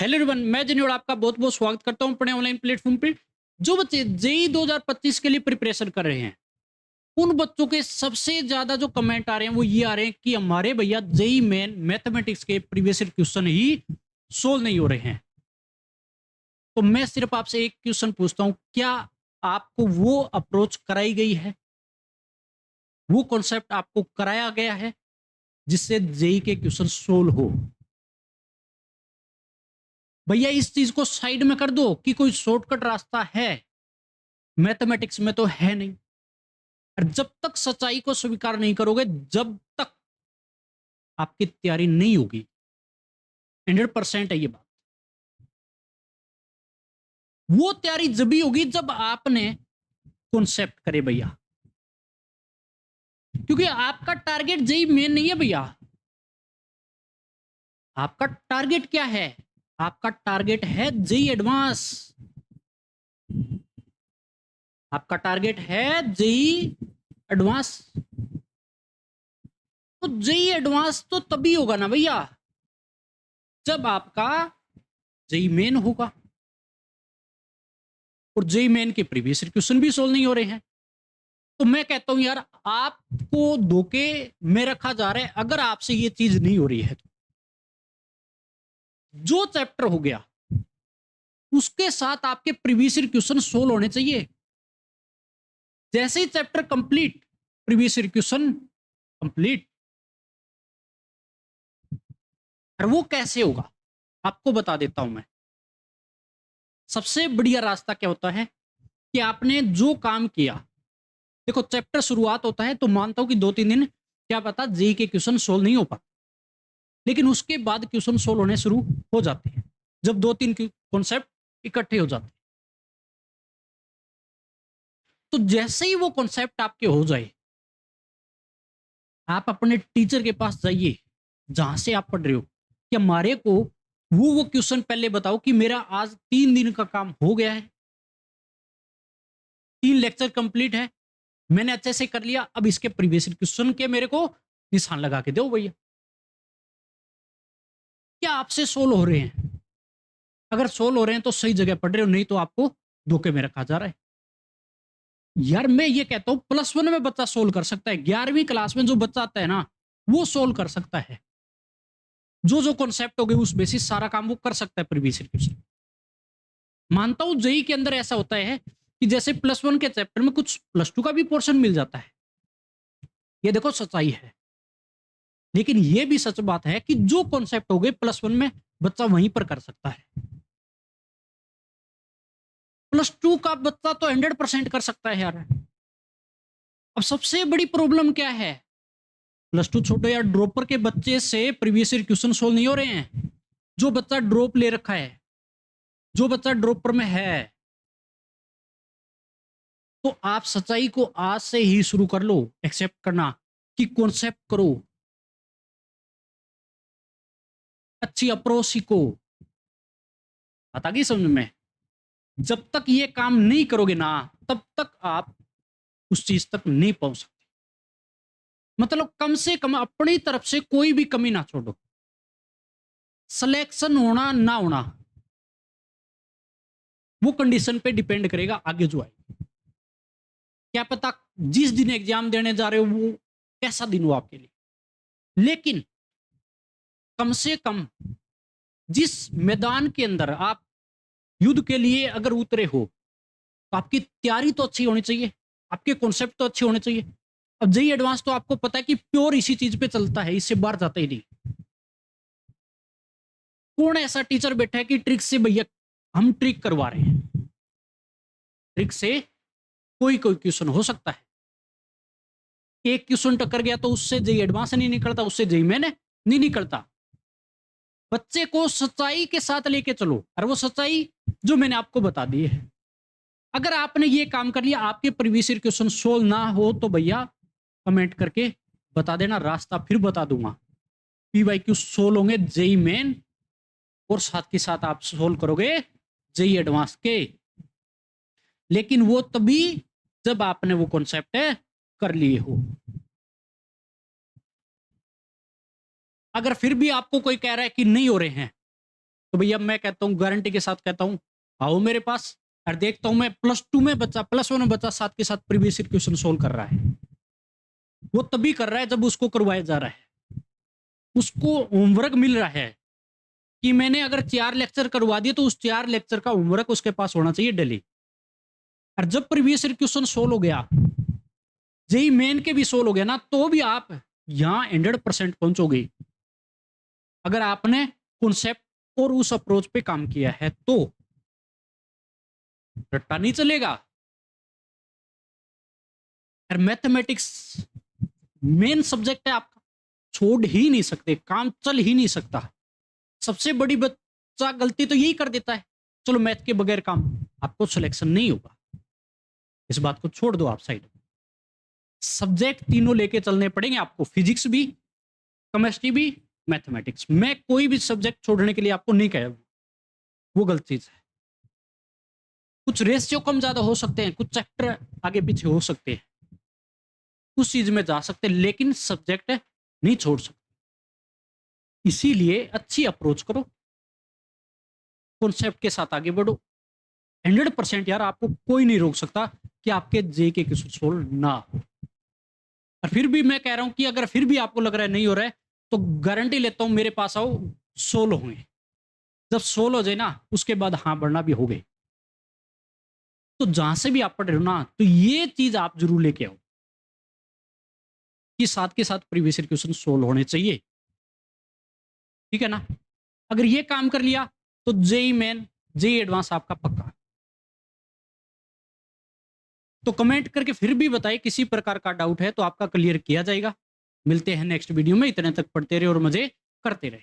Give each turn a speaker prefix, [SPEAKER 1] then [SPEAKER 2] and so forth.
[SPEAKER 1] Hello everyone, मैं जनियोड़ आपका बहुत बहुत स्वागत करता हूं अपने ऑनलाइन प्लेटफॉर्म पे। जो बच्चे जेई 2025 के लिए प्रिपरेशन कर रहे हैं, उन बच्चों के सबसे ज्यादा जो कमेंट आ रहे हैं वो ये आ रहे हैं कि हमारे भैया जेई मेन मैथमेटिक्स के प्रीवियस क्वेश्चन ही सोल्व नहीं हो रहे हैं। तो मैं सिर्फ आपसे एक क्वेश्चन पूछता हूं, क्या आपको वो अप्रोच कराई गई है, वो कॉन्सेप्ट आपको कराया गया है जिससे जेई के क्वेश्चन सोल्व हो? भैया इस चीज को साइड में कर दो कि कोई शॉर्टकट रास्ता है, मैथमेटिक्स में तो है नहीं। और जब तक सच्चाई को स्वीकार नहीं करोगे, जब तक आपकी तैयारी नहीं होगी। 100% है ये बात। वो तैयारी जब भी होगी जब आपने कॉन्सेप्ट करे भैया, क्योंकि आपका टारगेट जेई मेन नहीं है भैया। आपका टारगेट क्या है? आपका टारगेट है जेई एडवांस। आपका टारगेट है जेई एडवांस। तो जेई एडवांस तो तभी होगा ना भैया जब आपका जेई मेन होगा। और जेई मेन के प्रीवियस क्वेश्चन भी सोल्व नहीं हो रहे हैं। तो मैं कहता हूं यार, आपको धोखे में रखा जा रहा है अगर आपसे ये चीज नहीं हो रही है तो। जो चैप्टर हो गया उसके साथ आपके प्रीवियस क्वेश्चन सोल्व होने चाहिए। जैसे ही chapter complete, previous question complete. और वो कैसे होगा आपको बता देता हूं मैं। सबसे बढ़िया रास्ता क्या होता है कि आपने जो काम किया, देखो चैप्टर शुरुआत होता है तो मानता हूं कि 2-3 दिन क्या पता जेई के क्वेश्चन सोल्व नहीं हो पाते, लेकिन उसके बाद क्वेश्चन सोल्व होने शुरू हो जाते हैं जब 2-3 कॉन्सेप्ट इकट्ठे हो जाते हैं। तो जैसे ही वो कॉन्सेप्ट आपके हो जाए, आप अपने टीचर के पास जाइए जहां से आप पढ़ रहे हो कि हमारे को वो क्वेश्चन पहले बताओ कि मेरा आज 3 दिन का काम हो गया है, 3 लेक्चर कंप्लीट है, मैंने अच्छे से कर लिया, अब इसके प्रीवियस क्वेश्चन के मेरे को निशान लगा के दो भैया। क्या आपसे सोल्व हो रहे हैं? अगर सोल्व हो रहे हैं तो सही जगह पढ़ रहे हो, नहीं तो आपको धोखे में रखा जा रहा है। यार मैं ये कहता हूं +1 में बच्चा सोल्व कर सकता है, 11वीं क्लास में जो बच्चा आता है ना वो सोल्व कर सकता है। जो जो कॉन्सेप्ट हो गए उस बेसिस सारा काम वो कर सकता है प्रीवियस क्वेश्चन। मानता हूं जेई के अंदर ऐसा होता है कि जैसे +1 के चैप्टर में कुछ +2 का भी पोर्शन मिल जाता है। ये देखो सच्चाई है। लेकिन ये भी सच बात है कि जो कॉन्सेप्ट हो गए +1 में बच्चा वहीं पर कर सकता है। +2 का बच्चा तो 100% कर सकता है यार। अब सबसे बड़ी प्रॉब्लम क्या है? +2 छोड़ो यार, ड्रॉपर के बच्चे से प्रीवियस ईयर क्वेश्चन सोल्व नहीं हो रहे हैं। जो बच्चा ड्रॉप ले रखा है, जो बच्चा ड्रॉपर में है, तो आप सच्चाई को आज से ही शुरू कर लो एक्सेप्ट करना कि कॉन्सेप्ट करो, अच्छी अप्रोच सीखो। आता गई समझ में? जब तक ये काम नहीं करोगे ना, तब तक आप उस चीज तक नहीं पहुंच सकते। मतलब कम से कम अपनी तरफ से कोई भी कमी ना छोड़ो। सिलेक्शन होना ना होना वो कंडीशन पे डिपेंड करेगा आगे जो आएगी। क्या पता जिस दिन एग्जाम देने जा रहे हो वो कैसा दिन हो आपके लिए, लेकिन कम से कम जिस मैदान के अंदर आप युद्ध के लिए अगर उतरे हो, तो आपकी तैयारी तो अच्छी होनी चाहिए, आपके कॉन्सेप्ट तो अच्छे होने चाहिए। अब जेई एडवांस तो आपको पता है कि प्योर इसी चीज पे चलता है, इससे बाहर जाता ही नहीं। कौन ऐसा टीचर बैठा है कि ट्रिक से भैया हम ट्रिक करवा रहे हैं? ट्रिक से कोई कोई क्वेश्चन हो सकता है। एक क्वेश्चन टक्कर गया तो उससे जेई एडवांस नहीं निकलता, उससे जेई मेन नहीं निकलता। बच्चे को सच्चाई के साथ लेके चलो, और वो सच्चाई जो मैंने आपको बता दी है। अगर आपने ये काम कर लिया, आपके प्रीवियस ईयर क्वेश्चन सोल्व ना हो तो भैया कमेंट करके बता देना, रास्ता फिर बता दूंगा। पीवाईक्यू सोल्व होंगे जेई मेन, और साथ के साथ आप सोल्व करोगे जेई एडवांस के। लेकिन वो तभी जब आपने वो कॉन्सेप्ट कर लिए हो। अगर फिर भी आपको कोई कह रहा है कि नहीं हो रहे हैं, तो भैया मैं कहता हूँ, गारंटी के साथ कहता हूँ, आओ मेरे पास और देखता हूँ मैं +2 में बच्चा, +1 में बच्चा साथ के साथ प्रीवियस ईयर क्वेश्चन सोल्व कर रहा है। वो तभी कर रहा है जब उसको करवाया जा रहा है, उसको होमवर्क मिल रहा है कि मैंने अगर 4 लेक्चर करवा दिए तो उस 4 लेक्चर का होमवर्क उसके पास होना चाहिए डेली। और जब प्रीवियस ईयर क्वेश्चन सोल्व हो गया, जेई मेन के भी सोल्व हो गया ना, तो भी आप यहाँ 100% पहुंचोगे अगर आपने कॉन्सेप्ट और उस अप्रोच पे काम किया है तो। रट्टा नहीं चलेगा। और मैथमेटिक्स मेन सब्जेक्ट है आपका, छोड़ ही नहीं सकते, काम चल ही नहीं सकता। सबसे बड़ी बच्चा गलती तो यही कर देता है, चलो मैथ के बगैर काम, आपको सिलेक्शन नहीं होगा, इस बात को छोड़ दो आप साइड। सब्जेक्ट तीनों लेके चलने पड़ेंगे आपको, फिजिक्स भी, केमिस्ट्री भी, मैथमेटिक्स। मैं कोई भी सब्जेक्ट छोड़ने के लिए आपको नहीं कह, वो गलत चीज है। कुछ रेशियो कम ज्यादा हो सकते हैं, कुछ चैप्टर आगे पीछे हो सकते हैं, उस चीज में जा सकते हैं, लेकिन सब्जेक्ट नहीं छोड़ सकते। इसीलिए अच्छी अप्रोच करो, कॉन्सेप्ट के साथ आगे बढ़ो। 100% यार, आपको कोई नहीं रोक सकता कि आपके जे के क्वेश्चन सोल्व ना हो। और फिर भी मैं कह रहा हूं कि अगर फिर भी आपको लग रहा है नहीं हो रहा है, तो गारंटी लेता हूं, मेरे पास आओ, सोल्व होंगे। जब सोल्व हो जाए ना, उसके बाद हाँ बढ़ना भी हो गए। तो जहां से भी आप पढ़ रहे हो ना, तो ये चीज आप जरूर लेके आओ कि साथ के साथ प्रीवियस ईयर क्वेश्चन सोल्व होने चाहिए। ठीक है ना? अगर ये काम कर लिया तो जेई मेन, जेई एडवांस आपका पक्का। तो कमेंट करके फिर भी बताइए, किसी प्रकार का डाउट है तो आपका क्लियर किया जाएगा। मिलते हैं नेक्स्ट वीडियो में, इतने तक पढ़ते रहे और मजे करते रहे।